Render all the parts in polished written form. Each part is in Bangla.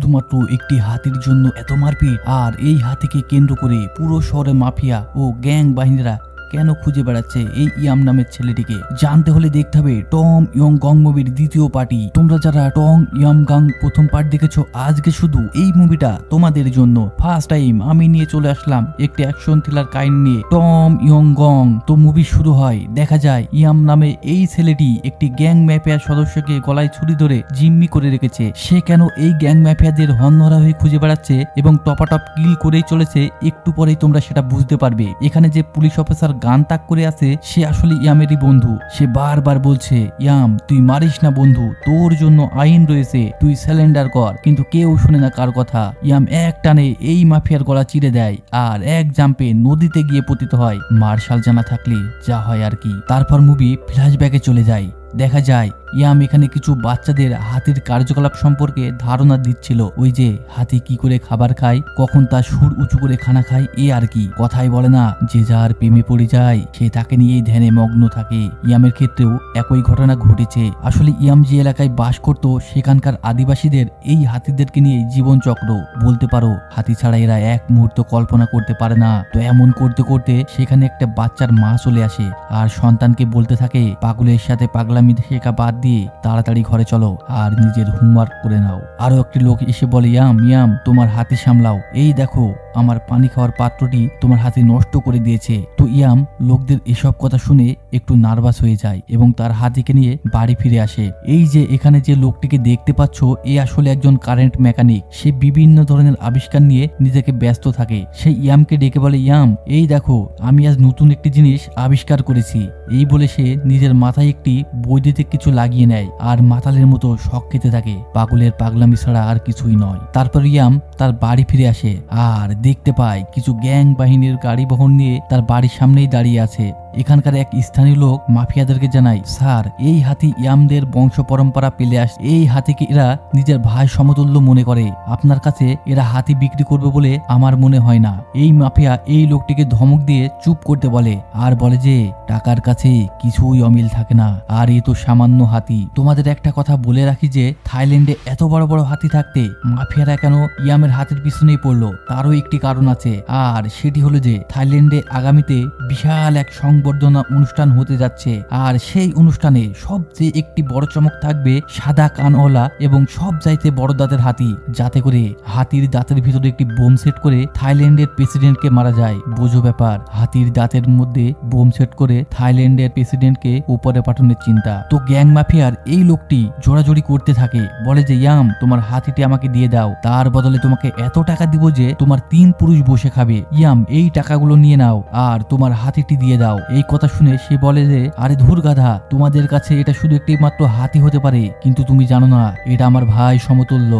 শুধুমাত্র একটি হাতির জন্য এত মারপিট। আর এই হাতিকে কেন্দ্র করে পুরো শহরে মাফিয়া ও গ্যাং বাহিনীরা কেন খুঁজে বেড়াচ্ছে এই ইয়াম নামের ছেলেটিকে জানতে হলে দেখতে হবে টম ইয়ং গং মুভির দ্বিতীয় পার্টি। তোমরা যারা টং ইয়াম গাং প্রথম পার্ট দেখেছো, আজকে শুধু এই মুভিটা তোমাদের জন্য। ফার্স্ট টাইম আমি নিয়ে চলে আসলাম একটি অ্যাকশন থ্রিলার কাহিনী নিয়ে, টম ইয়ং গং। তো মুভি শুরু হয়, দেখা যায় ইয়াম নামে এই ছেলেটি একটি গ্যাং মাফিয়ার সদস্যকে গলায় ছুরি ধরে জিম্মি করে রেখেছে। সে কেন এই গ্যাং মাফিয়াদের হন্যহরা হয়ে খুঁজে বেড়াচ্ছে এবং টপাটপ কিল করেই চলেছে, একটু পরেই তোমরা সেটা বুঝতে পারবে। এখানে যে পুলিশ অফিসার গান তাক করে আছে সে আসলে ইয়ামেরই বন্ধু। সে বারবার বলছে, ইয়াম তুই মারিস না বন্ধু, তোর জন্য আইন রয়েছে, তুই সারেন্ডার কর। কিন্তু কেউ শুনে না কার কথা। ইয়াম এক টানে এই মাফিয়ার গলা চিরে দেয় আর এক জাম্পে নদীতে গিয়ে পতিত হয়। মার্শাল জানা থাকলে যা হয় আর কি। তারপর মুভি ফ্ল্যাশব্যাকে চলে যায়, দেখা যায় ইয়াম এখানে কিছু বাচ্চাদের হাতির কার্যকলাপ সম্পর্কে ধারণা দিচ্ছিল। ওই যে হাতি কি করে খাবার খায়, কখন তার সুর উঁচু করে খানা খায়, এ আর কি। কথাই বলে না, যে যার প্রেমে পড়ে যায় সে তাকে নিয়েই ধ্যানে মগ্ন থাকে। ইয়ামের ক্ষেত্রেও একই ঘটনা ঘটেছে। আসলে ইয়াম যে এলাকায় বাস করত সেখানকার আদিবাসীদের এই হাতিদেরকে নিয়ে জীবন চক্র বলতে পারো। হাতি ছাড়া এরা এক মুহূর্ত কল্পনা করতে পারে না। তো এমন করতে করতে সেখানে একটা বাচ্চার মা চলে আসে আর সন্তানকে বলতে থাকে, পাগলের সাথে পাগলামি শেখা বাদ দিয়ে তাড়াতাড়ি ঘরে চলো আর নিজের হোমওয়ার্ক করে নাও। আরো একটি লোক এসে বলে, ইয়াম ইয়াম তোমার হাতি সামলাও, এই দেখো আমার পানি খাওয়ার পাত্রটি তোমার হাতি নষ্ট করে দিয়েছে। তো ইয়াম লোকদের এসব কথা শুনে একটু নার্ভাস হয়ে যায় এবং তার হাতিকে নিয়ে বাড়ি ফিরে আসে। এই যে এখানে যে লোকটিকে দেখতে পাচ্ছ, এ আসলে একজন কারেন্ট মেকানিক। সে বিভিন্ন ধরনের আবিষ্কার নিয়ে নিজেকে ব্যস্ত থাকে। সে ইয়ামকে ডেকে বলে, ইয়াম এই দেখো আমি আজ নতুন একটি জিনিস আবিষ্কার করেছি। এই বলে সে নিজের মাথায় একটি বৈদ্যুতিক কিছু লাগিয়ে নেয় আর মাতালের মতো শখ খেতে থাকে। পাগলের পাগলামি ছাড়া আর কিছুই নয়। তারপর ইয়াম তার বাড়ি ফিরে আসে আর দেখতে পায় কিছু গ্যাং বাহিনীর গাড়ি বহন নিয়ে তার বাড়ির সামনেই দাঁড়িয়ে আছে। এখানকার এক স্থানীয় লোক মাফিয়াদেরকে জানায়, স্যার এই হাতি ইয়ামদের বংশ পরম্পরা পেলে আসে। এই হাতিকে এরা নিজের ভাই সমতুল্য মনে করে। আপনার কাছে এরা হাতি বিক্রি করবে বলে আমার মনে হয় না। এই মাফিয়া এই লোকটিকে ধমক দিয়ে চুপ করতে বলে আর বলে যে টাকার কাছে কিছুই অমিল থাকে না, আর এ তো সামান্য হাতি। তোমাদের একটা কথা বলে রাখি যে থাইল্যান্ডে এত বড় বড় হাতি থাকতে মাফিয়ারা কেন ইয়ামের হাতের পিছনেই পড়লো, তারও একটি কারণ আছে। আর সেটি হলো যে থাইল্যান্ডে আগামীতে বিশাল এক সংবর্ধনা অনুষ্ঠান হতে যাচ্ছে। আর সেই অনুষ্ঠানে সবচেয়ে একটি বড় চমক থাকবে সাদা কানওয়ালা এবং সব চাইতে বড় দাঁতের হাতি, যাতে করে হাতির দাঁতের ভিতরে একটি বোম সেট করে থাইল্যান্ডের প্রেসিডেন্টকে মারা যায়। বোঝো ব্যাপার, হাতির দাঁতের মধ্যে বোম সেট করে থাইল্যান্ডের প্রেসিডেন্টকে উপরে পাঠানোর চিন্তা। তো গ্যাং মাফিয়ার এই লোকটি জোড়াজোড়ি করতে থাকে, বলে যে ইয়াম তোমার হাতিটি আমাকে দিয়ে দাও, তার বদলে তোমাকে এত টাকা দিব যে তোমার 3 পুরুষ বসে খাবে। ইয়াম এই টাকাগুলো নিয়ে নাও আর তোমার হাতিটি দিয়ে দাও। এই কথা শুনে সে বলে যে আরে ধুর গাধা, তোমাদের কাছে এটা শুধু একটি মাত্র হাতি হতে পারে, কিন্তু তুমি জানো না এটা আমার ভাই সমতুল্য,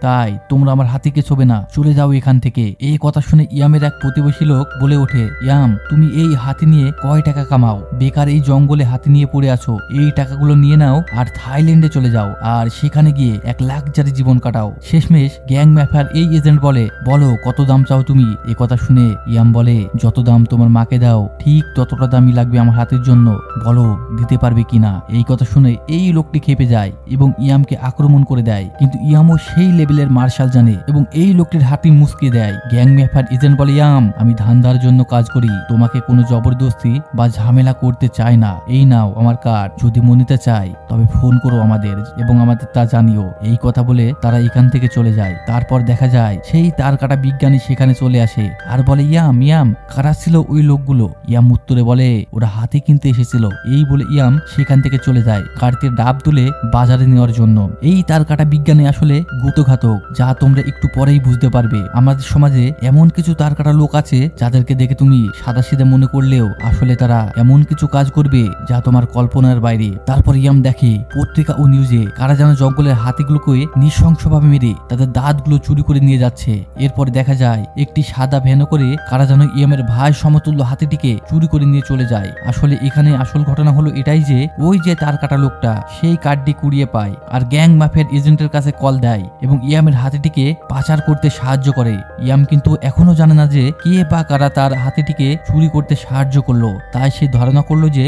তাই তোমরা আমার হাতিকে ছোবে না, চলে যাও এখান থেকে। এই কথা শুনে ইয়ামের এক প্রতিবেশী লোক বলে ওঠে, ইয়াম তুমি এই হাতি নিয়ে কয় টাকা কামাও, বেকার এই জঙ্গলে হাতি নিয়ে পড়ে আছো, এই টাকাগুলো নিয়ে নাও আর থাইল্যান্ডে চলে যাও আর সেখানে গিয়ে এক লাক্সারি জীবন কাটাও। শেষমেশ গ্যাং ম্যাফার এই এজেন্ট বলে, বলো কত দাম চাও তুমি। এ কথা শুনে ইয়াম বলে, যত দাম তোমার মাকে দাও ঠিক ততটা দামই লাগবে আমার হাতির জন্য, বলো দিতে পারবে কিনা। এই কথা শুনে এই লোকটি খেপে যায় এবং ইয়ামকে আক্রমণ করে দেয়। কিন্তু ইয়ামও সেই লেভেলের মার্শাল জানে এবং এই লোকটির হাতি মুসকে দেয়। গ্যাং ম্যাফার এজেন্ট বলে, ইয়াম আমি ধান্দার জন্য কাজ করি, তোমাকে কোনো জবরদস্তি বা ঝামেলা করতে চাই না। এই নাও আমার কার্ড, যদি মনিতে চাই তবে ফোন করো আমাদের এবং আমাদের তা জানিও। এই কথা বলে তারা এখান থেকে চলে যায়। তারপর দেখা যায় সেই তার কাটা বিজ্ঞানী সেখানে চলে আসে আর বলে, ইয়াম ইয়াম কারা ছিল ওই লোকগুলো। ইয়াম উত্তরে বলে, ওরা হাতি কিনতে এসেছিল। এই বলে ইয়াম সেখান থেকে চলে যায় কার্তির ডাব তুলে বাজারে নেওয়ার জন্য। এই তার কাটা বিজ্ঞানী আসলে গুতঘাতক, যা তোমরা একটু পরেই বুঝতে পারবে। আমাদের সমাজে এমন কিছু তার কাটা লোক আছে যাদেরকে দেখে তুমি সাদাসিধে মনে করলেও আসলে তারা এমন কিছু কাজ করবে যা তোমার কল্পনার বাইরে। তারপর ইয়াম দেখে পত্রিকা ও নিউজে কারা যেন জঙ্গলের হাতিগুলোকে নৃশংসভাবে মেরে তাদের দাঁতগুলো চুরি করে নিয়ে যাচ্ছে। এরপর দেখা যায় একটি সাদা ভ্যানে করে কারা যেন ইয়ামের ভাই সমতুল্য হাতিটিকে চুরি করে নিয়ে চলে যায়। আসলে এখানে আসল ঘটনা হলো এটাই যে ওই যে তার কাটা লোকটা সেই কার্ডটি কুড়িয়ে পায় আর গ্যাং মাফিয়ার এজেন্টের কাছে কল দেয় এবং ইয়ামের হাতিটিকে পাচার করতে সাহায্য করে। ইয়াম কিন্তু এখনো জানে না যে কে বা কারা তার হাতিটিকে চুরি করতে সাহায্য করলো। তাই সে ধারণা করলো যে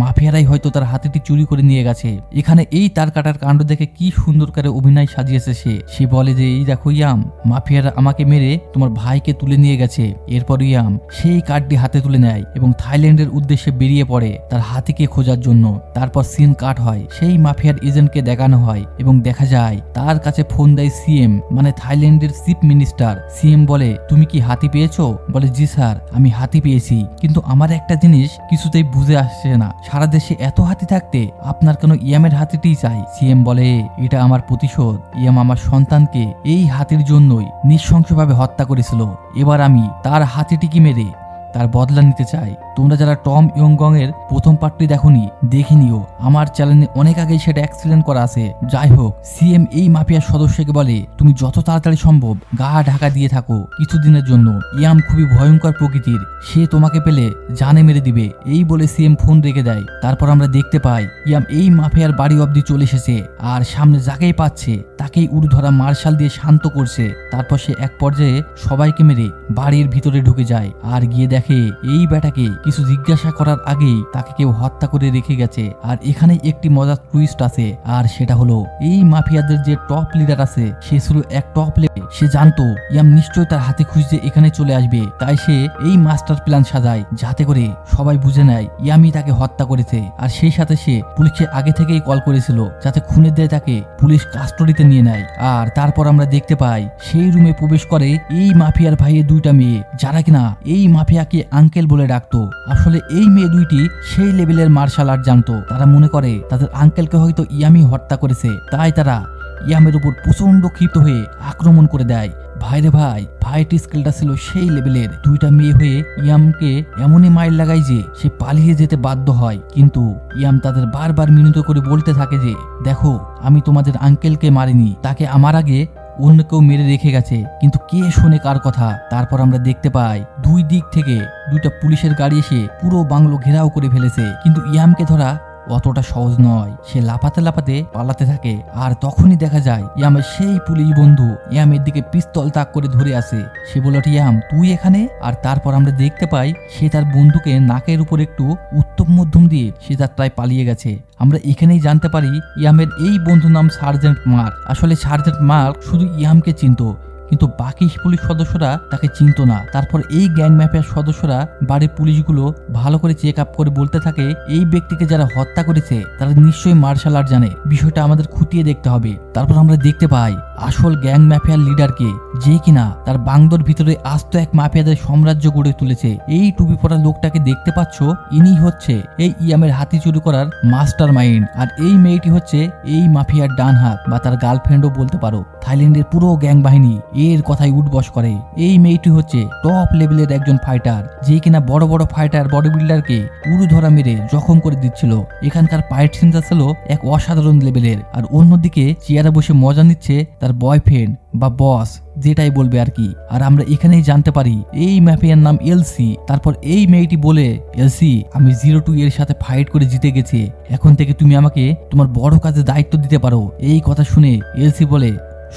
মাফিয়ারাই হয়তো তার হাতিটি চুরি করে নিয়ে গেছে। এখানে এই তার কাটার কাণ্ড দেখে কি সুন্দর করে অভিনয় সাজিয়েছে সে বলে যে এই দেখো ইয়াম, মাফিয়ারা আমাকে মেরে তোমার ভাইকে তুলে নিয়ে গেছে। এরপর ইয়াম সেই কার্ডটি হাতে তুলে নেয় এবং থাইল্যান্ডের উদ্দেশ্যে বেরিয়ে পড়ে তার হাতিকে খোঁজার জন্য। তারপর সিন কাট হয়, সেই মাফিয়ার এজেন্টকে দেখানো হয় এবং দেখা যায় তার কাছে ফোন দেয় সিএম, মানে থাইল্যান্ডের চিফ মিনিস্টার। সিএম বলে তুমি কি হাতি পেয়েছো? বলে জি স্যার, আমি হাতি পেয়েছি, কিন্তু আমার একটা জিনিস কিছুতেই বুঝে আসছে না, সারা দেশে এত হাতি থাকতে আপনার কেন ইয়ামের হাতিটিই চাই? সিএম বলে এটা আমার প্রতিশোধ। ইয়াম আমার সন্তানকে এই হাতির জন্যই নৃশংসভাবে হত্যা করেছিল। এবার আমি তার হাতিটিকে মেরে তার বদলা নিতে চাই। তোমরা যারা টম ইয়ং এর প্রথম পার্টটি দেখোনি, দেখে নিও, আমার চ্যানেলে অনেক আগেই সেটা এক্সপ্লেন করা আছে। যাই হোক, সিএম এই মাফিয়ার সদস্যকে বলে তুমি যত তাড়াতাড়ি সম্ভব গা ঢাকা দিয়ে থাকো কিছুদিনের জন্য। ইয়াম খুবই ভয়ঙ্কর প্রকৃতির, সে তোমাকে পেলে জানে মেরে দিবে। এই বলে সিএম ফোন রেখে দেয়। তারপর আমরা দেখতে পাই ইয়াম এই মাফিয়ার বাড়ি অব্দি চলে এসেছে আর সামনে যাকেই পাচ্ছে তাকেই উড়ধরা মার্শাল দিয়ে শান্ত করছে। তারপর সে এক পর্যায়ে সবাইকে মেরে বাড়ির ভিতরে ঢুকে যায় আর গিয়ে দেখে এই বেটাকে কিছু জিজ্ঞাসা করার আগেই তাকে কেউ হত্যা করে রেখে গেছে। আর এখানে একটি মজার টুইস্ট আছে, আর সেটা হলো এই মাফিয়াদের যে টপ লিডার আছে সে ছিল এক টপ লিডার। সে জানতো ইয়াম নিশ্চয়ই তার হাতে খুঁজতে এখানে চলে আসবে, তাই সে এই মাস্টার প্ল্যান সাজায় যাতে করে সবাই বুঝে নেয় ইয়ামি তাকে হত্যা করেছে। আর সেই সাথে সে পুলিশকে আগে থেকেই কল করেছিল যাতে খুনের দায়ে তাকে পুলিশ কাস্টডিতে নিয়ে নেয়। আর তারপর আমরা দেখতে পাই সেই রুমে প্রবেশ করে এই মাফিয়ার ভাইয়ের দুইটা মেয়ে, যারা কিনা এই মাফিয়াকে আঙ্কেল বলে ডাকতো। আসলে এই মেয়ে দুইটি সেই লেভেলের মার্শাল আর্ট জানতো। তারা মনে করে তাদের আঙ্কেলকে হয়তো ইয়ামি হত্যা করেছে, তাই তারা ইয়ামের উপর প্রচন্ড ক্ষিপ্ত হয়ে আক্রমণ করে দেয়। ভাইরে ভাই, ফাইট স্কিলটা ছিল সেই লেভেলের। দুইটা মেয়ে হয়ে ইয়ামকে এমনই মাইর লাগায় যে সে পালিয়ে যেতে বাধ্য হয়, কিন্তু ইয়াম তাদের বারবার মিনতি করে বলতে থাকে যে দেখো, আমি তোমাদের আঙ্কেলকে মারিনি, তাকে আমার আগে অন্য কেউ মেরে রেখে গেছে, কিন্তু কে শোনে কার কথা। তারপর আমরা দেখতে পাই দুই দিক থেকে দুইটা পুলিশের গাড়ি এসে পুরো বাংলো ঘেরাও করে ফেলেছে, কিন্তু ইয়ামকে ধরা অতটা সহজ নয়। সে লাফাতে লাফাতে পালাতে থাকে আর তখনই দেখা যায় ইয়ামের সেই পুলিশ বন্ধু ইয়ামের দিকে পিস্তল তাক করে ধরে আছে। সে বলল ইয়াম তুই এখানে? আর তারপর আমরা দেখতে পাই সে তার বন্ধুকে নাকের উপর একটু উত্তম মধ্যম দিয়ে সে যাত্রায় পালিয়ে গেছে। আমরা এখানেই জানতে পারি ইয়ামের এই বন্ধুর নাম সার্জেন্ট মার্ক। আসলে সার্জেন্ট মার্ক শুধু ইয়ামকে চিনতো, কিন্তু বাকি পুলিশ সদস্যরা তাকে চিনত না। তারপর এই গ্যাং ম্যাপের সদস্যরা বাড়ির পুলিশগুলো ভালো করে চেক আপ করে বলতে থাকে এই ব্যক্তিকে যারা হত্যা করেছে তারা নিশ্চয়ই মার্শাল আর্ট জানে, বিষয়টা আমাদের খুঁটিয়ে দেখতে হবে। তারপর আমরা দেখতে পাই আসল গ্যাং ম্যাফিয়ার লিডারকে, যে কিনা তার বাংলোর ভিতরে আস্ত এক মাফিয়াদের সাম্রাজ্য গড়ে তুলেছে। এই টুপি পরা লোকটাকে দেখতে পাচ্ছ, ইনি হচ্ছে এই ইয়ামের হাতি চুরি করার মাস্টার মাইন্ড। আর এই মেয়েটি হচ্ছে এই মাফিয়ার ডান হাত বা তার গার্লফ্রেন্ডও বলতে পারো। থাইল্যান্ডের পুরো গ্যাং বাহিনী এর কথাই উঠবস করে। এই মেয়েটি হচ্ছে টপ লেভেলের একজন ফাইটার, যে কিনা বড় বড় ফাইটার বডি বিল্ডারকে উড়ু ধরা মেরে জখম করে দিচ্ছিল। এখানকার ফাইট সিনটা ছিল এক অসাধারণ লেভেলের। আর অন্যদিকে চেয়ারে বসে মজা নিচ্ছে তার বয়ফ্রেন্ড বা বস, যেটাই বলবে আর কি। আর আমরা এখানেই জানতে পারি এই ম্যাফিয়ার নাম এলসি। তারপর এই মেয়েটি বলে এলসি আমি 0-2 এর সাথে ফাইট করে জিতে গেছি, এখন থেকে তুমি আমাকে তোমার বড় কাজে দায়িত্ব দিতে পারো। এই কথা শুনে এলসি বলে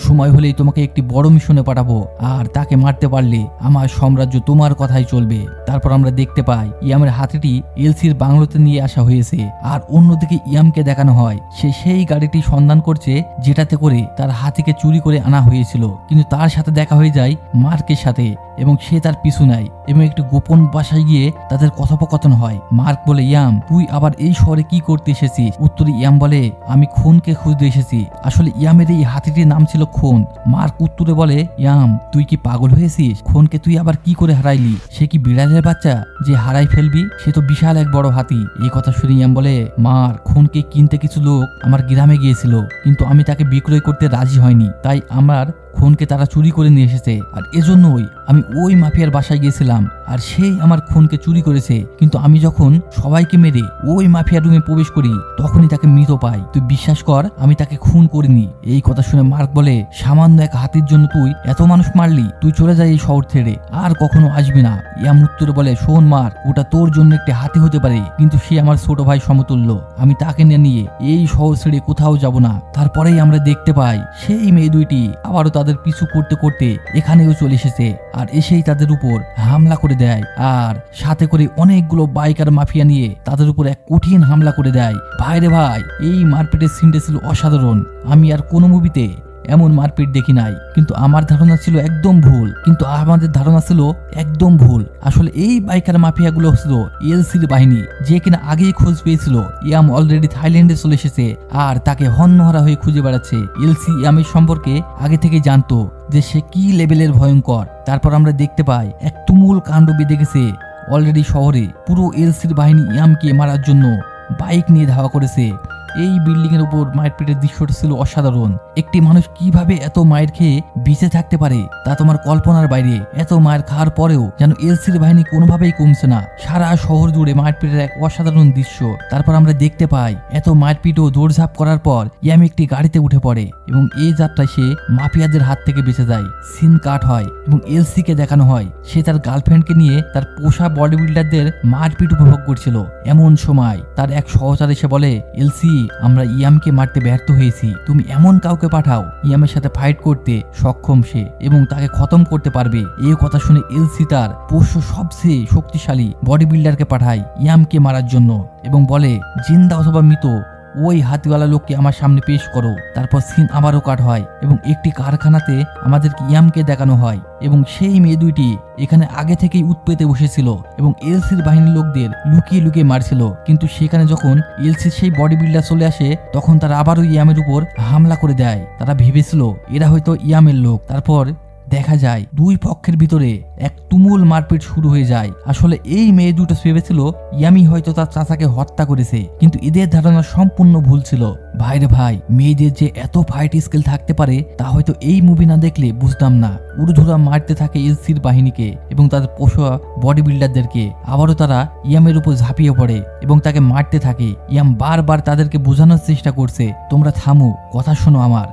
সময় হলেই তোমাকে একটি বড় মিশনে পাঠাবো, আর তাকে মারতে পারলে আমার সাম্রাজ্য তোমার কথাই চলবে। তারপর আমরা দেখতে পাই ইয়ামের হাতিটি এলসির বাংলোতে নিয়ে আসা হয়েছে। আর অন্যদিকে ইয়ামকে দেখানো হয় সে সেই গাড়িটি সন্ধান করছে যেটাতে করে তার হাতিকে চুরি করে আনা হয়েছিল, কিন্তু তার সাথে দেখা হয়ে যায় মার্কের সাথে এবং সে তার পিছু নেয় এবং একটি গোপন বাসায় গিয়ে তাদের কথোপকথন হয়। মার্ক বলে ইয়াম তুই আবার এই শহরে কি করতে এসেছিস? উত্তরে ইয়াম বলে আমি খুনকে খুঁজতে এসেছি। আসলে ইয়ামের এই হাতিটির নাম ছিল খুন। মার্ক উত্তরে বলে ইয়াম তুই কি পাগল হয়েছিস? খুনকে তুই আবার কি করে হারাইলি? সে কি বিড়ালের বাচ্চা যে হারাই ফেলবি? সে তো বিশাল এক বড় হাতি। এই কথা শুনে ইয়াম বলে মার্ক খুনকে কিনতে কিছু লোক আমার গ্রামে গিয়েছিল, কিন্তু আমি তাকে বিক্রয় করতে রাজি হয়নি, তাই আমার খুনকে তারা চুরি করে নিয়ে এসেছে। আর এজন্যই আমি ওই মাফিয়ার বাসায় গিয়েছিলাম আর সেই আমার খুনকে চুরি করেছে। কিন্তু আমি যখন সবাইকে মেরে ওই মাফিয়ার রুমে প্রবেশ করি তখনই তাকে মৃত পাই। তুই বিশ্বাস কর আমি তাকে খুন করিনি। এই কথা শুনে মার্ক বলে সামান্য এক হাতির জন্য তুই এত মানুষ মারলি? তুই চলে যাই এই শহর ছেড়ে, আর কখনো আসবি না। ইয়াম উত্তরে বলে শোন মার্ক, ওটা তোর জন্য একটি হাতি হতে পারে, কিন্তু সে আমার ছোট ভাই সমতুল্য। আমি তাকে নিয়ে এই শহর ছেড়ে কোথাও যাব না। তারপরেই আমরা দেখতে পাই সেই মেয়ে দুইটি আবারও তাদের তাদের পিছু করতে করতে এখানেও চলে এসেছে আর এসেই তাদের উপর হামলা করে দেয় আর সাথে করে অনেকগুলো বাইকার মাফিয়া নিয়ে তাদের উপর এক কঠিন হামলা করে দেয়। ভাইরে ভাই, এই মারপিটের সিনটা ছিল অসাধারণ। আমি আর কোনো মুভিতে এমন মারপিট দেখি নাই, কিন্তু আমার ধারণা ছিল একদম ভুল। আসলে এই বাইকার মাফিয়াগুলো ছিল এলসির বাহিনী, যে কিনা আগেই খোঁজ পেয়েছিল ইয়াম অলরেডি থাইল্যান্ডে চলে এসেছে আর তাকে হন্যহারা হয়ে খুঁজে বেড়াচ্ছে। এলসি ইয়ামের সম্পর্কে আগে থেকে জানতো যে সে কি লেভেলের ভয়ঙ্কর। তারপর আমরা দেখতে পাই এক তুমুল কাণ্ড বেঁধে গেছে অলরেডি শহরে। পুরো এলসির বাহিনী ইয়ামকে মারার জন্য বাইক নিয়ে ধাওয়া করেছে। এই বিল্ডিং এর উপর মারপিটের দৃশ্যটা ছিল অসাধারণ। একটি মানুষ কিভাবে এত মায়ের খেয়ে বেঁচে থাকতে পারে তা তোমার কল্পনার বাইরে। এত মায়ের খাওয়ার পরেও যেন এলসির বাহিনী কোনোভাবেই কমছে না। সারা শহর জুড়ে মারপিটের এক অসাধারণ দৃশ্য। তারপর আমরা দেখতে পাই এত মারপিট ও দৌড়ঝাঁপ করার পর ইয়াম একটি গাড়িতে উঠে পড়ে এবং এই যাত্রায় সে মাফিয়াদের হাত থেকে বেঁচে যায়। সিন কাট হয় এবং এলসিকে দেখানো হয় সে তার গার্লফ্রেন্ডকে নিয়ে তার পোষা বডি বিল্ডারদের মারপিট উপভোগ করছিল। এমন সময় তার এক সহচর এসে বলে, এলসি, আমরা ইয়ামকে মারতে ব্যর্থ হয়েছি, তুমি এমন কাউকে পাঠাও ইয়ামের সাথে ফাইট করতে সক্ষম সে এবং তাকে খতম করতে পারবে। এই কথা শুনে এলসি তার পোষ্য সবচেয়ে শক্তিশালী বডি বিল্ডারকে পাঠায় ইয়ামকে মারার জন্য এবং বলে, জিন্দা অথবা মৃত ওই হাতিওয়ালা লোককে আমার সামনে পেশ করো। তারপর সিন আবারও কাট হয় এবং একটি কারখানাতে আমাদেরকে ইয়ামকে দেখানো হয় এবং সেই মেয়ে দুইটি এখানে আগে থেকেই উৎপেতে বসেছিল এবং এলসির বাহিনীর লোকদের লুকিয়ে লুকিয়ে মারছিল। কিন্তু সেখানে যখন এলসির সেই বডি বিল্ডার চলে আসে তখন তারা আবারও ইয়ামের উপর হামলা করে দেয়। তারা ভেবেছিল এরা হয়তো ইয়ামের লোক। তারপর দেখা যায় দুই পক্ষের ভিতরে এক তুমুল মারপিট শুরু হয়ে যায়। আসলে এই মেয়ে দুটো ভেবেছিল ইয়ামি হয়তো তার চাচাকে হত্যা করেছে, কিন্তু এদের ধারণা সম্পূর্ণ ভুল ছিল। ভাইরে ভাই, মেয়েদের যে এত ফাইট স্কিল থাকতে পারে তা হয়তো এই মুভি না দেখলে বুঝতাম না। উড়ধুরা মারতে থাকে এলসির বাহিনীকে এবং তাদের পোষা বডি বিল্ডারদেরকে। আবারও তারা ইয়ামের উপর ঝাঁপিয়ে পড়ে এবং তাকে মারতে থাকে। ইয়াম বারবার তাদেরকে বোঝানোর চেষ্টা করছে, তোমরা থামো, কথা শোনো আমার,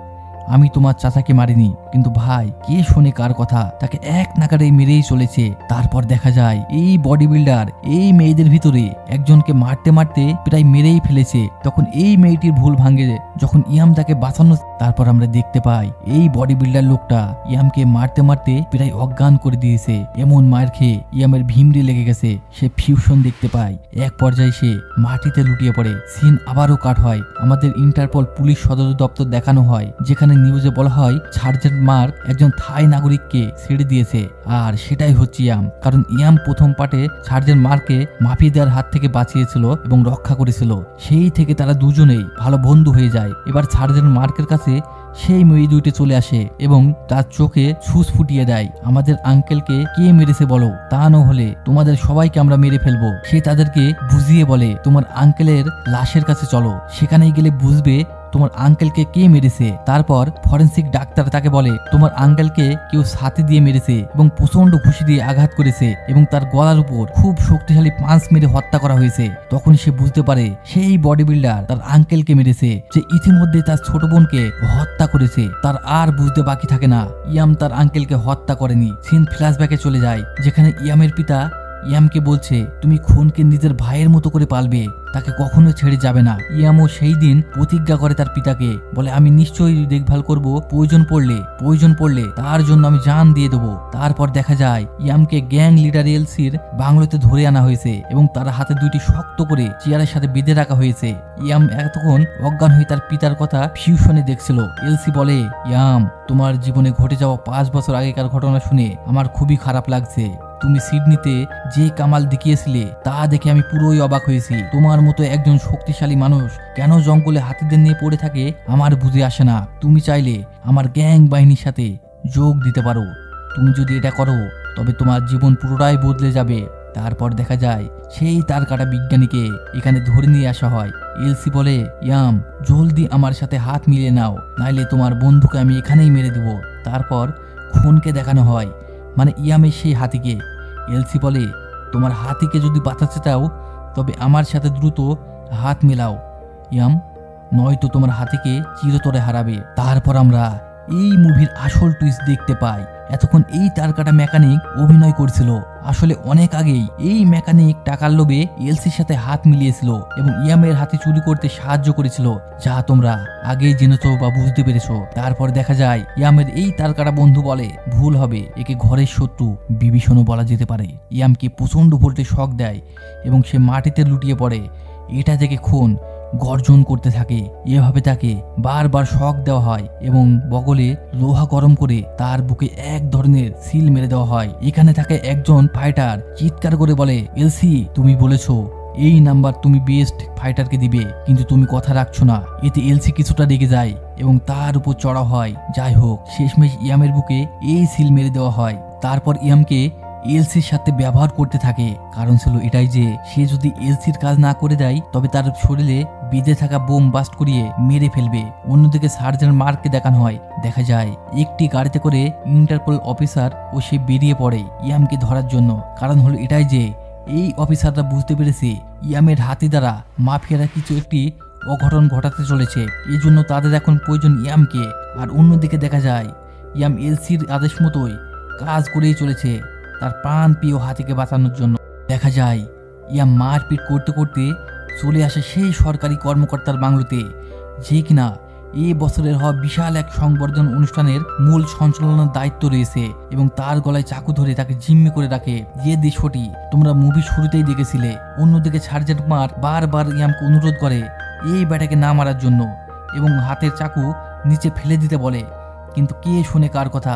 আমি তোমার চাচাকে মারিনি। কিন্তু ভাই, কে শোনে কার কথা, তাকে এক নাগারে মেরেই চলেছে। তারপর দেখা যায় এই বডি বিল্ডার এই মেয়েদের ভিতরে একজনকে মারতে মারতে প্রায় মেরেই ফেলেছে। তখন এই মেয়েটির ভুল ভাঙে যখন ইয়াম তাকে বাঁচানো। তারপর আমরা দেখতে পাই এই বডি বিল্ডার লোকটা ইয়ামকে মারতে মারতে প্রায় অজ্ঞান করে দিয়েছে। এমন মার খেয়ে ইয়ামের ভিমড়ে লেগে গেছে। সে ফিউশন দেখতে পায়। এক পর্যায়ে সে মাটিতে লুটিয়ে পড়ে। সিন আবারও কাট হয়। আমাদের ইন্টারপল পুলিশ সদর দপ্তর দেখানো হয়, যেখানে নিউজে বলা হয় সার্জেন্ট মার্ক একজন থাই নাগরিককে ছেড়ে দিয়েছে আর সেটাই হচ্ছে ইয়াম। কারণ ইয়াম প্রথম পার্টে সার্জেন্ট মার্ককে মাফিয়াদের হাত থেকে বাঁচিয়েছিল এবং রক্ষা করেছিল। সেই থেকে তারা দুজনেই ভালো বন্ধু হয়ে যায়। এবার সার্জেন্ট মার্কের কাছে সেই মেয়ে দুইটি চলে আসে এবং তার চোখে ছুঁচ ফুটিয়ে দেয়, আমাদের আঙ্কেলকে কে মেরেছে বলো, তা না হলে তোমাদের সবাইকে আমরা মেরে ফেলবো। সে তাদেরকে বুঝিয়ে বলে, তোমার আঙ্কেলের লাশের কাছে চলো, সেখানে গেলে বুঝবে তোমার আঙ্কেলকে কে মেরেছে। তারপর ফরেন্সিক ডাক্তার তাকে বলে, তোমার আঙ্কেলকে কেউ ছাতি দিয়ে মেরেছে এবং প্রচন্ড ঘুষি দিয়ে আঘাত করেছে এবং তার গলার উপর খুব শক্তিশালী পাঁচ মেরে হত্যা করা হয়েছে। তখন সে বুঝতে পারে সেই বডি বিল্ডার তার আঙ্কেলকে মেরেছে, যে ইতিমধ্যে তার ছোট বোনকে হত্যা করেছে। তার আর বুঝতে বাকি থাকে না ইয়াম তার আঙ্কেলকে হত্যা করেনি। সিন ফ্ল্যাশব্যাকে চলে যায়, যেখানে ইয়ামের পিতা ইয়ামকে বলছে, তুমি খুনকে নিজের ভাইয়ের মতো করে পালবে, তাকে কখনো ছেড়ে যাবে না। ইয়ামও সেই দিন প্রতিজ্ঞা করে তার পিতাকে, বলে আমি নিশ্চয়ই দেখভাল করব, প্রয়োজন পড়লে তার জন্য আমি জান দিয়ে দেবো। তারপর দেখা যায় ইয়ামকে গ্যাং লিডার এলসির বাংলোতে ধরে আনা হয়েছে এবং তার হাতে দুইটি শক্ত করে চেয়ারের সাথে বেঁধে রাখা হয়েছে। ইয়াম এতক্ষণ অজ্ঞান হয়ে তার পিতার কথা ফিউশনে দেখছিল। এলসি বলে, ইয়াম, তোমার জীবনে ঘটে যাওয়া 5 বছর আগেকার ঘটনা শুনে আমার খুবই খারাপ লাগছে। তুমি সিডনিতে যে কামাল দেখিয়েছিলে তা দেখে আমি পুরোই অবাক হয়েছি। তোমার মতো একজন শক্তিশালী মানুষ কেন জঙ্গলে হাতিদের নিয়ে পড়ে থাকে আমার বুঝে আসে না। তুমি চাইলে আমার গ্যাং বাহিনীর সাথে যোগ দিতে পারো। তুমি যদি এটা করো তবে তোমার জীবন পুরোটাই বদলে যাবে। তারপর দেখা যায় সেই তার কাটা বিজ্ঞানীকে এখানে ধরে নিয়ে আসা হয়। এলসি বলে, ইয়াম, জলদি আমার সাথে হাত মিলিয়ে নাও, নাইলে তোমার বন্ধুকে আমি এখানেই মেরে দেব। তারপর খুনকে দেখানো হয়, মানে ইয়ামের সেই হাতিকে। এলসি বলে, তোমার হাতিকে যদি বাঁচাতে চাও তবে আমার সাথে দ্রুত হাত মেলাও ইয়াম, নয়তো তোমার হাতিকে চিরতরে হারাবে। তারপর আমরা এই মুভির আসল টুইস্ট দেখতে পাই। এতক্ষণ এই তার কাটা মেকানিক অভিনয় করছিল। আসলে অনেক আগেই এই মেকানিক টাকার লোভে এলসির সাথে হাত মিলিয়েছিল এবং ইয়ামের হাতে চুরি করতে সাহায্য করেছিল, যা তোমরা আগেই জেনেছো বা বুঝতে পেরেছো। তারপর দেখা যায় ইয়ামের এই তার কাটা বন্ধু বলে ভুল হবে, একে ঘরের শত্রু বিভীষণও বলা যেতে পারে। ইয়ামকে প্রচন্ড ভোল্টে শক দেয় এবং সে মাটিতে লুটিয়ে পড়ে। এটা থেকে খুন গর্জন করতে থাকে। এভাবে তাকে বারবার শক দেওয়া হয় এবং বগলে লোহা গরম করে তার বুকে এক ধরনের সিল মেরে দেওয়া হয়। এখানে থাকে একজন ফাইটার চিৎকার করে বলে, এলসি তুমি বলেছো এই নাম্বার তুমি বেস্ট ফাইটারকে দিবে, কিন্তু তুমি কথা রাখছো না। এতে এলসি কিছুটা রেগে যায় এবং তার উপর চড়া হয়। যাই হোক, শেষমেশ ইয়ামের বুকে এই সিল মেরে দেওয়া হয়। তারপর ইয়ামকে এলসির সাথে ব্যবহার করতে থাকে। কারণ ছিল এটাই যে সে যদি এলসির কাজ না করে দেয় তবে তার শরীরে বেঁধে থাকা বোম বাস্ট করিয়ে মেরে ফেলবে। অন্যদিকে সার্জেন্ট মার্ককে দেখানো হয়। দেখা যায় একটি গাড়িতে করে ইন্টারপোল অফিসার ও সে বেরিয়ে পড়ে ইয়ামকে ধরার জন্য। কারণ হলো এটাই যে এই অফিসাররা বুঝতে পেরেছে ইয়ামের হাতি দ্বারা মাফিয়ারা কিছু একটি অঘটন ঘটাতে চলেছে। এই জন্য তাদের এখন প্রয়োজন ইয়ামকে। আর অন্যদিকে দেখা যায় ইয়াম এলসির আদেশ মতোই কাজ করেই চলেছে তার প্রাণ প্রিয় হাতিকে বাঁচানোর জন্য। দেখা যায় ইয়াম মারপিট করতে করতে চলে আসে সেই সরকারি কর্মকর্তার বাংলোতে, যে কিনা এই বছরের হওয়া বিশাল এক সংবর্ধনা অনুষ্ঠানের মূল সঞ্চালনার দায়িত্ব রয়েছে এবং তার গলায় চাকু ধরে তাকে জিম্মি করে রাখে। যে দৃশ্যটি তোমরা মুভি শুরুতেই দেখেছিলে। অন্যদিকে সার্জেন্ট মার্ক বারবার ইয়ামকে অনুরোধ করে এই ব্যাটাকে না মারার জন্য এবং হাতের চাকু নিচে ফেলে দিতে বলে, কিন্তু কে শুনে কার কথা।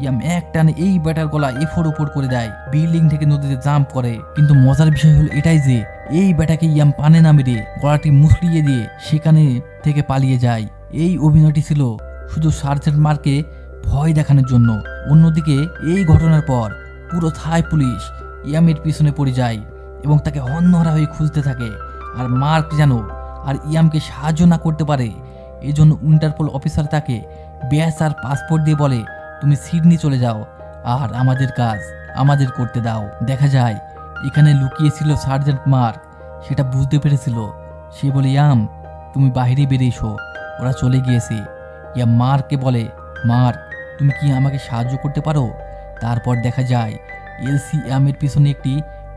ইয়াম এক টানে এই ব্যাটার গলা এফোড় ওপর করে দেয়, বিল্ডিং থেকে নদীতে জাম্প করে। কিন্তু মজার বিষয় হলো এটাই যে এই ব্যাটাকে ইয়াম পানে না মেরে গলাটি মুচড়িয়ে দিয়ে সেখানে থেকে পালিয়ে যায়। এই অভিনয়টি ছিল শুধু সার্জেন্ট মার্ককে ভয় দেখানোর জন্য। অন্যদিকে এই ঘটনার পর পুরো থাই পুলিশ ইয়ামের পিছনে পড়ে যায় এবং তাকে হন্যহরা হয়ে খুঁজতে থাকে। আর মার্ক যেন আর ইয়ামকে সাহায্য না করতে পারে, এজন্য ইন্টারপোল অফিসার তাকে ব্যাস আর পাসপোর্ট দিয়ে বলে, তুমি সিডনি চলে যাও আর আমাদের কাজ আমাদের করতে দাও। দেখা যায় এখানে লুকিয়েছিল সার্জেন্ট মার্ক, সেটা বুঝতে পেরেছিল। সে বলে, ইয়াম তুমি বাইরে বেরিয়েছো, ওরা চলে গিয়েছে। ইয়াম মার্ককে বলে, মার্ক তুমি কি আমাকে সাহায্য করতে পারো? তারপর দেখা যায় এলসি ইয়ামের পিছনে একটি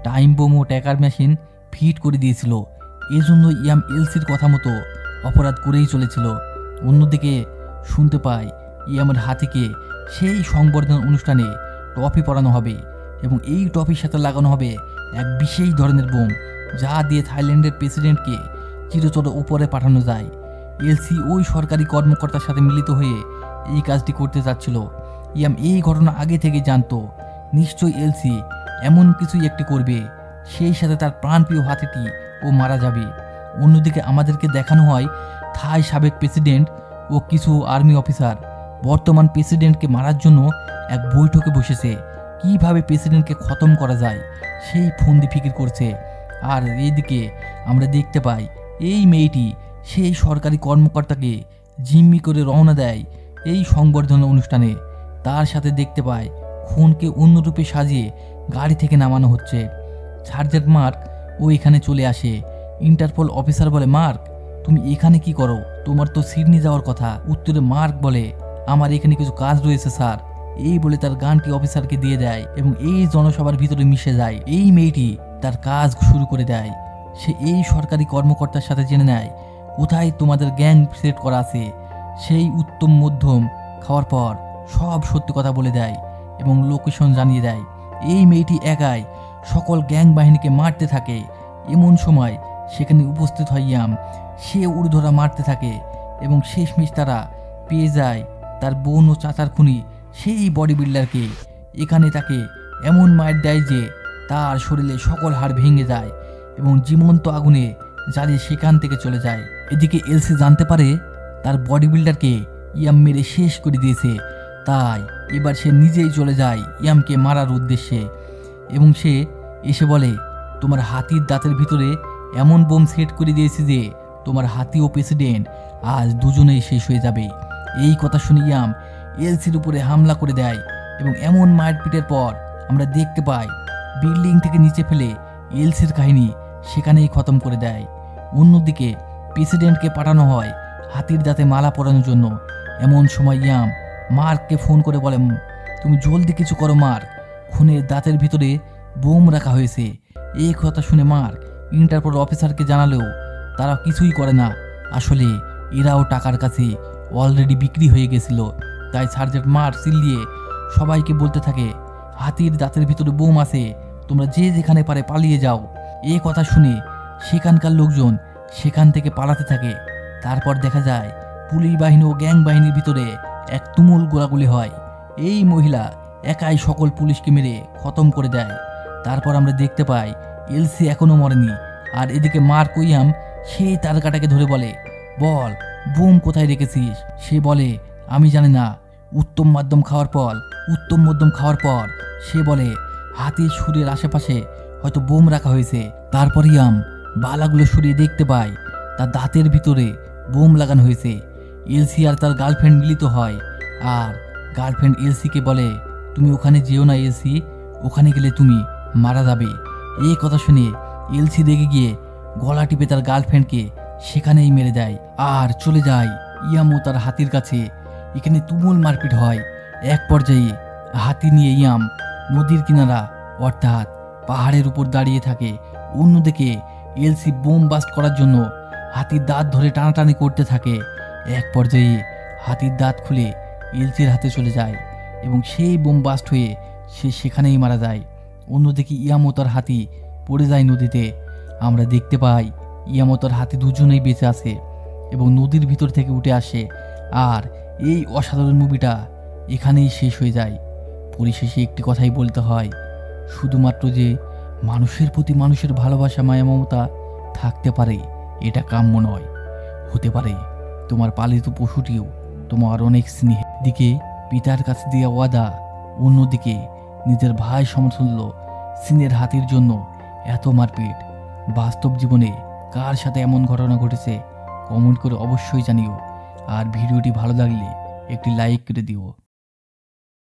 টাইম বোম ও ট্যাকার মেশিন ফিট করে দিয়েছিল। এজন্য ইয়াম এলসির কথা মতো অপরাধ করেই চলেছিল। অন্যদিকে শুনতে পায় ইয়ামের হাতিকে সেই সংবর্ধনা অনুষ্ঠানে ট্রফি পরানো হবে এবং এই ট্রফির সাথে লাগানো হবে এক বিশেষ ধরনের বোম, যা দিয়ে থাইল্যান্ডের প্রেসিডেন্টকে চিরতরে উপরে পাঠানো যায়। এলসি ওই সরকারি কর্মকর্তার সাথে মিলিত হয়ে এই কাজটি করতে যাচ্ছিল। ইয়াম এই ঘটনা আগে থেকে জানতো। নিশ্চয়ই এলসি এমন কিছুই একটি করবে, সেই সাথে তার প্রাণপ্রিয় হাতিটি ও মারা যাবে। অন্যদিকে আমাদেরকে দেখানো হয় থাই সাবেক প্রেসিডেন্ট ও কিছু আর্মি অফিসার বর্তমান প্রেসিডেন্টকে মারার জন্য এক বৈঠকে বসেছে। কিভাবে প্রেসিডেন্টকে খতম করা যায় সেই ফন্দি ফিকির করছে। আর এইদিকে আমরা দেখতে পাই এই মেয়েটি সেই সরকারি কর্মকর্তাকে জিম্মি করে রওনা দেয় এই সংবর্ধনা অনুষ্ঠানে। তার সাথে দেখতে পায় খুনকে অন্যরূপে সাজিয়ে গাড়ি থেকে নামানো হচ্ছে। সার্জেন্ট মার্ক ও এখানে চলে আসে। ইন্টারপোল অফিসার বলে, মার্ক তুমি এখানে কি করো? তোমার তো সিডনি যাওয়ার কথা। উত্তরে মার্ক বলে, আমার এখানে কিছু কাজ রয়েছে স্যার। এই বলে তার গানটি অফিসারকে দিয়ে দেয় এবং এই জনসভার ভিতরে মিশে যায়। এই মেয়েটি তার কাজ শুরু করে দেয়। সে এই সরকারি কর্মকর্তার সাথে জেনে নেয় কোথায় তোমাদের গ্যাং সেট করা আছে। সেই উত্তম মধ্যম খাওয়ার পর সব সত্যি কথা বলে দেয় এবং লোকেশন জানিয়ে দেয়। এই মেয়েটি একাই সকল গ্যাং বাহিনীকে মারতে থাকে। এমন সময় সেখানে উপস্থিত হয় ইয়াম। সে উড়ধরা মারতে থাকে এবং শেষমেশ তারা পেয়ে যায় তার বোন ও চাচার খুনি সেই বডি বিল্ডারকে। এখানে তাকে এমন মার দেয় যে তার শরীরে সকল হাড় ভেঙে যায় এবং জীবন্ত আগুনে জ্বালিয়ে সেখান থেকে চলে যায়। এদিকে এলসি জানতে পারে তার বডি বিল্ডারকে ইয়াম মেরে শেষ করে দিয়েছে, তাই এবার সে নিজেই চলে যায় ইয়ামকে মারার উদ্দেশ্যে এবং সে এসে বলে, তোমার হাতির দাঁতের ভিতরে এমন বোম সেট করে দিয়েছে যে তোমার হাতি ও প্রেসিডেন্ট আজ দুজনেই শেষ হয়ে যাবে। এই কথা শুনে ইয়াম এলসির উপরে হামলা করে দেয় এবং এমন মারপিটের পর আমরা দেখতে পাই বিল্ডিং থেকে নিচে ফেলে এলসির কাহিনী সেখানেই খতম করে দেয়। অন্যদিকে প্রেসিডেন্টকে পাঠানো হয় হাতির দাঁতে মালা পরানোর জন্য। এমন সময় ইয়াম মার্ককে ফোন করে বলে, তুমি জলদি কিছু করো মার্ক, খুনের দাঁতের ভিতরে বোম রাখা হয়েছে। এই কথা শুনে মার্ক ইন্টারপোল অফিসারকে জানালেও তারা কিছুই করে না। আসলে এরাও টাকার কাছে অলরেডি বিক্রি হয়ে গেছিল। তাই সার্জেন্ট মার্ক চিল্লিয়ে সবাইকে বলতে থাকে, হাতির দাঁতের ভিতরে বোম আছে, তোমরা যে যেখানে পারে পালিয়ে যাও। এই কথা শুনে সেখানকার লোকজন সেখান থেকে পালাতে থাকে। তারপর দেখা যায় পুলিশ বাহিনী ও গ্যাং বাহিনীর ভিতরে এক তুমুল গোলাগুলি হয়। এই মহিলা একাই সকল পুলিশকে মেরে খতম করে দেয়। তারপর আমরা দেখতে পাই এলসি এখনো মরেনি। আর এদিকে মার্ক উইলিয়াম সেই তারকাটাকে ধরে বলে, বল বোম কোথায় রেখেছিস? সে বলে, আমি জানি না। উত্তম মধ্যম খাওয়ার পর সে বলে, হাতির সুরের আশেপাশে হয়তো বোম রাখা হয়েছে। তারপর ইয়াম বালাগুলো সরিয়ে দেখতে পায় তার দাঁতের ভিতরে বোম লাগানো হয়েছে। এলসি আর তার গার্লফ্রেন্ড মিলিত হয়, আর গার্লফ্রেন্ড এলসিকে বলে, তুমি ওখানে যেও না এলসি, ওখানে গেলে তুমি মারা যাবে। এই কথা শুনে এলসি রেগে গিয়ে গলা টিপে তার গার্লফ্রেন্ডকে সেখানেই মেরে দেয় আর চলে যায় ইয়ামও তার হাতির কাছে। এখানে তুমুল মারপিট হয়। এক পর্যায়ে হাতি নিয়ে ইয়াম নদীর কিনারা অর্থাৎ পাহাড়ের উপর দাঁড়িয়ে থাকে। অন্যদিকে এলসি বোম বাস্ট করার জন্য হাতির দাঁত ধরে টানাটানি করতে থাকে। এক পর্যায়ে হাতির দাঁত খুলে এলসির হাতে চলে যায় এবং সেই বোম বাস্ট হয়ে সে সেখানেই মারা যায়। অন্যদিকে ইয়ামও তার হাতি পড়ে যায় নদীতে। আমরা দেখতে পাই ইয়ামও তার হাতি দুজনেই বেঁচে আছে এবং নদীর ভিতর থেকে উঠে আসে। আর এই অসাধারণ মুভিটা এখানেই শেষ হয়ে যায়। পরিশেষে একটি কথাই বলতে হয়, শুধুমাত্র যে মানুষের প্রতি মানুষের ভালোবাসা মায়া মমতা থাকতে পারে এটা কাম্য নয়। হতে পারে তোমার পালিত পশুটিও তোমার অনেক স্নেহের দিকে পিতার কাছে দেওয়া ওয়াদা, অন্যদিকে নিজের ভাই সমতুল্য সিনের হাতির জন্য এত মারপিট। বাস্তব জীবনে কার সাথে এমন ঘটনা ঘটেছে কমেন্ট করে অবশ্যই জানিও। আর ভিডিওটি ভালো লাগলে একটি লাইক করে দিও।